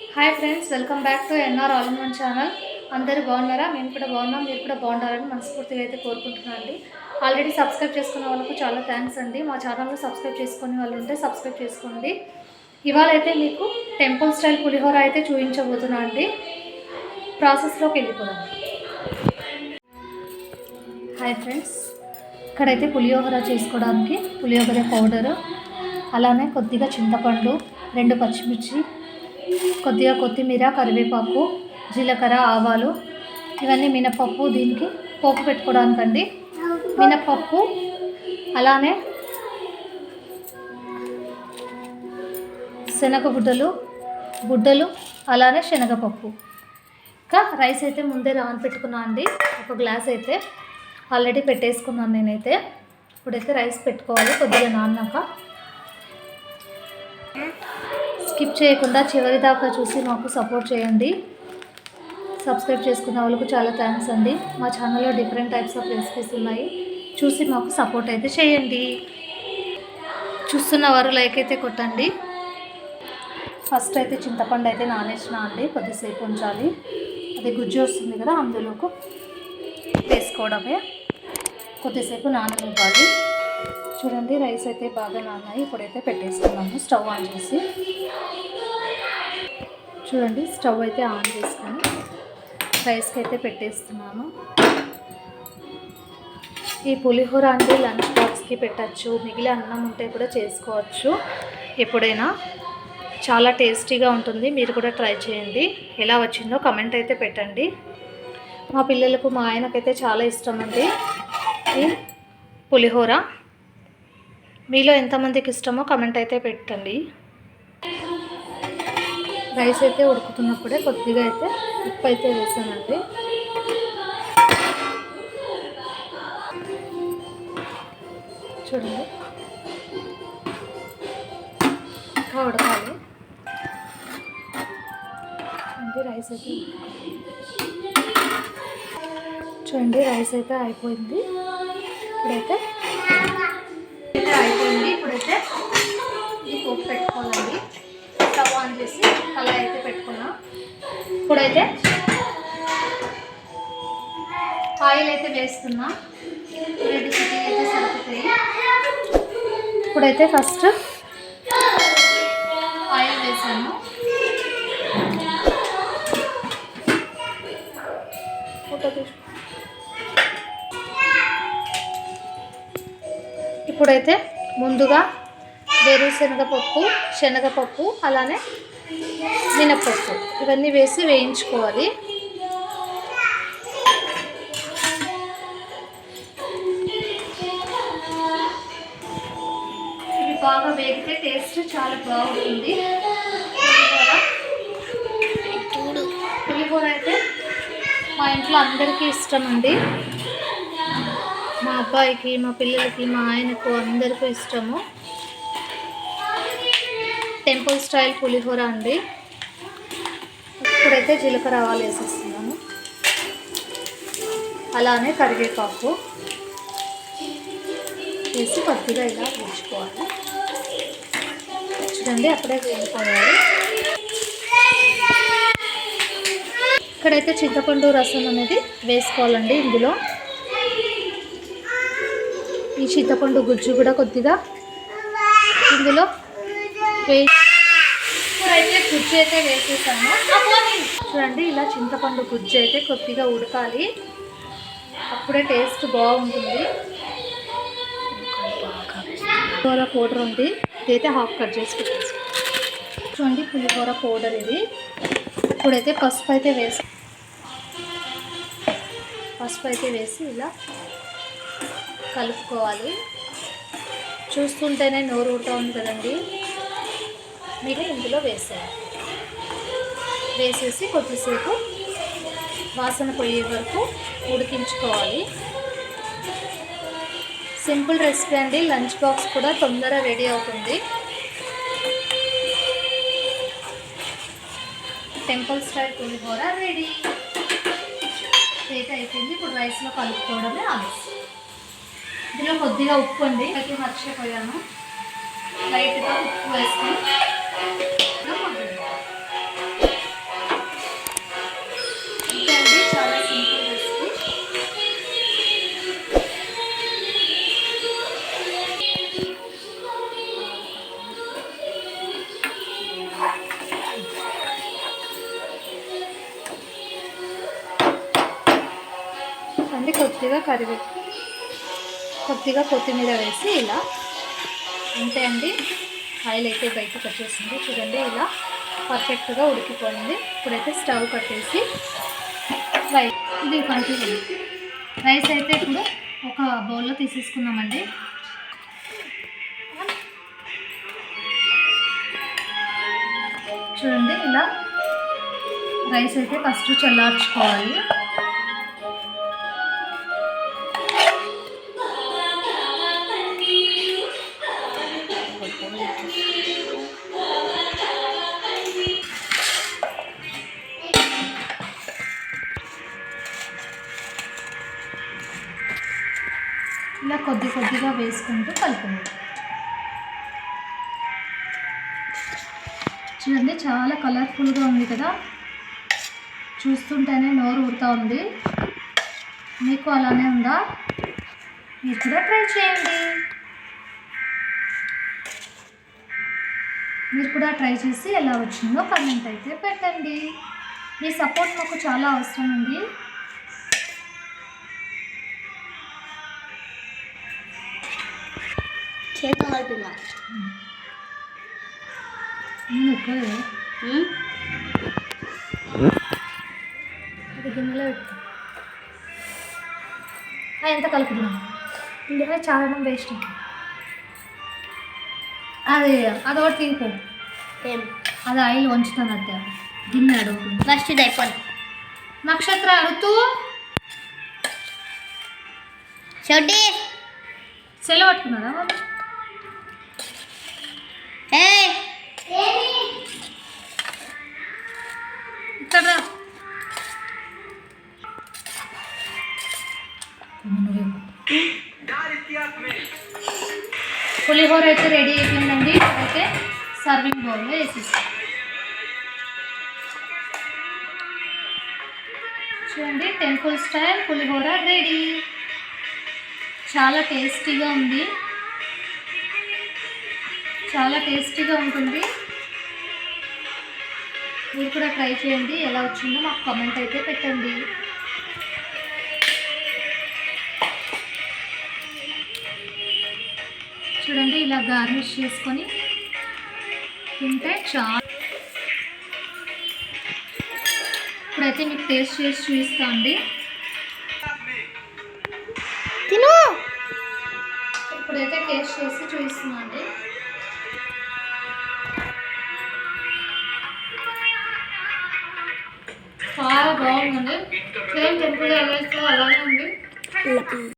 Hi friends, welcome back to NR all in one channel. అందరూ బాగున్నారా? మేము కూడా బాగున్నాం. మీరు కూడా బాగుండాలని మనస్ఫూర్తిగా అయితే కోరుకుంటున్నాను అండి. ఆల్రెడీ సబ్స్క్రైబ్ చేసుకున్న వాళ్ళకు చాలా థ్యాంక్స్ అండి. మా ఛానల్లో సబ్స్క్రైబ్ చేసుకునే వాళ్ళు ఉంటే సబ్స్క్రైబ్ చేసుకోండి. ఇవాళ అయితే మీకు టెంపుల్ స్టైల్ పులిహోర అయితే చూపించబోతున్నా అండి. ప్రాసెస్లోకి వెళ్ళిపోదాం. హాయ్ ఫ్రెండ్స్, ఇక్కడైతే పులిహోర చేసుకోవడానికి పులిహోర పౌడరు, అలానే కొద్దిగా చింతపండు, 2 పచ్చిమిర్చి, కొద్దిగా కొత్తిమీర, కరివేపాకు, జీలకర్ర, ఆవాలు, ఇవన్నీ మినపప్పు, దీనికి పోపు పెట్టుకోవడానికండి. మినపప్పు, అలానే గుడ్డలు, అలానే శనగపప్పు. ఇంకా రైస్ అయితే ముందే నానబెట్టుకున్నా అండి. ఒక గ్లాస్ అయితే ఆల్రెడీ పెట్టేసుకున్నాను నేనైతే. ఇప్పుడైతే రైస్ పెట్టుకోవాలి. కొద్దిగా నాన్నాక స్కిప్ చేయకుండా చివరి దాకా చూసి మాకు సపోర్ట్ చేయండి. సబ్స్క్రైబ్ చేసుకున్న వాళ్ళకు చాలా థ్యాంక్స్ అండి. మా ఛానల్లో డిఫరెంట్ టైప్స్ ఆఫ్ రెసిపీస్ ఉన్నాయి, చూసి మాకు సపోర్ట్ అయితే చేయండి. చూస్తున్న వారు లైక్ అయితే కొట్టండి. ఫస్ట్ అయితే చింతపండు అయితే నానేసిన అండి, కొద్దిసేపు ఉంచాలి. అది గుజ్జు వస్తుంది కదా, అందులోకి వేసుకోవడమే. కొద్దిసేపు నాననివ్వాలి. చూడండి, రైస్ అయితే బాగా నానాయి. ఇప్పుడైతే పెట్టేసుకున్నాము. స్టవ్ ఆన్ చేసి చూడండి, స్టవ్ అయితే ఆన్ చేసుకొని రైస్కి అయితే పెట్టేస్తున్నాను. ఈ పులిహోర అంటే లంచ్ బాక్స్కి పెట్టచ్చు, మిగిలిన అన్నం ఉంటే కూడా చేసుకోవచ్చు. ఎప్పుడైనా చాలా టేస్టీగా ఉంటుంది. మీరు కూడా ట్రై చేయండి. ఎలా వచ్చిందో కమెంట్ అయితే పెట్టండి. మా పిల్లలకు, మా ఆయనకైతే చాలా ఇష్టం అండి ఈ పులిహోర. మీలో ఎంతమందికి ఇష్టమో కమెంట్ అయితే పెట్టండి. రైస్ అయితే ఉడుకుతున్నప్పుడే కొద్దిగా అయితే ఉప్పు అయితే వేసానండి. చూడండి, ఇంకా ఉడకాలి అంటే రైస్ అయితే. చూడండి, రైస్ అయితే అయిపోయింది. ఇప్పుడైతే అయిపోయింది. ఇప్పుడైతే ఇది పోపు పెట్టుకోవాలండి. స్టవ్ ఆన్ చేసి కళాయి అయితే పెట్టుకున్నా. ఇప్పుడైతే ఆయిల్ అయితే వేస్తున్నా. 2 చిటికీలు అయితే సరిపోతాయి. ఇప్పుడైతే ఫస్ట్ ఆయిల్ వేసాను. ఇప్పుడైతే ముందుగా వేరుశనగపప్పు, శనగపప్పు, అలానే మినపప్పు ఇవన్నీ వేసి వేయించుకోవాలి. ఇవి బాగా వేగితే టేస్ట్ చాలా బాగుంటుంది. పులిహోర అయితే మా ఇంట్లో అందరికీ ఇష్టం అండి. మా అబ్బాయికి, మా పిల్లలకి, మా ఆయనకు అందరికీ ఇష్టము. టెంపుల్ స్టైల్ పులిహోర అండి. ఇప్పుడైతే జీలకర్ర, ఆవాలు వేసేస్తున్నాను. అలానే కరివేపాకు వేసి కొద్దిగా ఇలా వేసుకోవాలి. చూడండి, అప్పుడే వేసుకోవాలి. ఇక్కడైతే చింతపండు రసం అనేది వేసుకోవాలండి. ఇందులో ఈ చింతపండు గుజ్జు కూడా కొద్దిగా ఇందులో ఇప్పుడైతే గుజ్జు అయితే వేసేసాను. చూడండి, ఇలా చింతపండు గుజ్జు అయితే కొద్దిగా ఉడకాలి. అప్పుడే టేస్ట్ బాగుంటుంది. పులిహోర పౌడర్ ఉంది, ఇదైతే హాఫ్ కట్ చేసి పెట్టేసి. చూడండి, పులిహోర పౌడర్ ఇది. ఇప్పుడైతే పసుపు అయితే వేసి ఇలా కలుపుకోవాలి. చూస్తుంటేనే నోరు ఊరుతూ ఉంది కదండి. మీరు ఇందులో వేసేసి కొద్దిసేపు వాసన పోయే వరకు ఉడికించుకోవాలి. సింపుల్ రెసిపీ అండి. లంచ్ బాక్స్ కూడా తొందరగా రెడీ అవుతుంది. టెంపుల్ స్టైల్ పులిహోర రెడీ. అయిపోయింది. ఇప్పుడు రైస్లో కలుపుకోవడమే ఆలస్యం. ఇందులో కొద్దిగా ఉప్పు అండి, అయితే లైట్గా ఉప్పు వేసుకొని అండి కొద్దిగా కొద్దిగా కొత్తిమీర వేసి ఇలా అంతే అండి. ఆయిల్ అయితే బయటకు వచ్చేసింది చూడండి, ఇలా పర్ఫెక్ట్గా ఉడికిపోయింది. ఇప్పుడైతే స్టవ్ కట్టేసి ఇది కంటిన్యూ రైస్ అయితే ఇప్పుడు ఒక బౌల్లో తీసేసుకున్నామండి. చూడండి ఇలా రైస్ అయితే ఫస్ట్ చల్లార్చుకోవాలి. ఇలా కొద్దిగా వేసుకుంటూ కలుపుకోండి. చూడండి చాలా కలర్ఫుల్గా ఉంది కదా, చూస్తుంటేనే నోరు ఊరుతూ ఉంది. మీకు అలానే ఉందా? మీరు కూడా ట్రై చేయండి. మీరు కూడా ట్రై చేసి ఎలా వచ్చిందో కామెంట్ అయితే పెట్టండి. మీ సపోర్ట్ మాకు చాలా అవసరం ఉంది. చేతులు కలిపినా గిన్నెలో పెట్టు. ఎంత కలుపుతున్నాం ఇందులో చాలా వేస్ట్. అదొకటి తీసుకో, అది ఆయిల్ వంచుతాను. అదే గిన్నె అడుగుతుంది. ఫస్ట్ ఇది అయిపోయింది. నక్షత్ర అడుగుతూ చెడ్డి సెలవు పట్టుకున్నారా వాళ్ళు? ఇక్కడ పులిహోర అయితే రెడీ అయిపోయిందండి. అయితే సర్వింగ్ బౌల్లో వేసేస్తాం. చూడండి టెంపుల్ స్టైల్ పులిహోర రెడీ. చాలా టేస్టీగా ఉంది, చాలా టేస్టీగా ఉంటుంది. మీరు కూడా ట్రై చేయండి. ఎలా వచ్చిందో మాకు కామెంట్ అయితే పెట్టండి. చూడండి ఇలా గార్నిష్ చేసుకొని తింటే చాలా. ఇప్పుడైతే మీకు టేస్ట్ చేసి చూపిస్తా అండి. తిను. ఇప్పుడైతే టేస్ట్ చేసి చూపిస్తున్నా అండి. చాలా బాగుందండి. సేమ్ టెంపుల్ ఎలా ఇస్తారో అలానే ఉంది.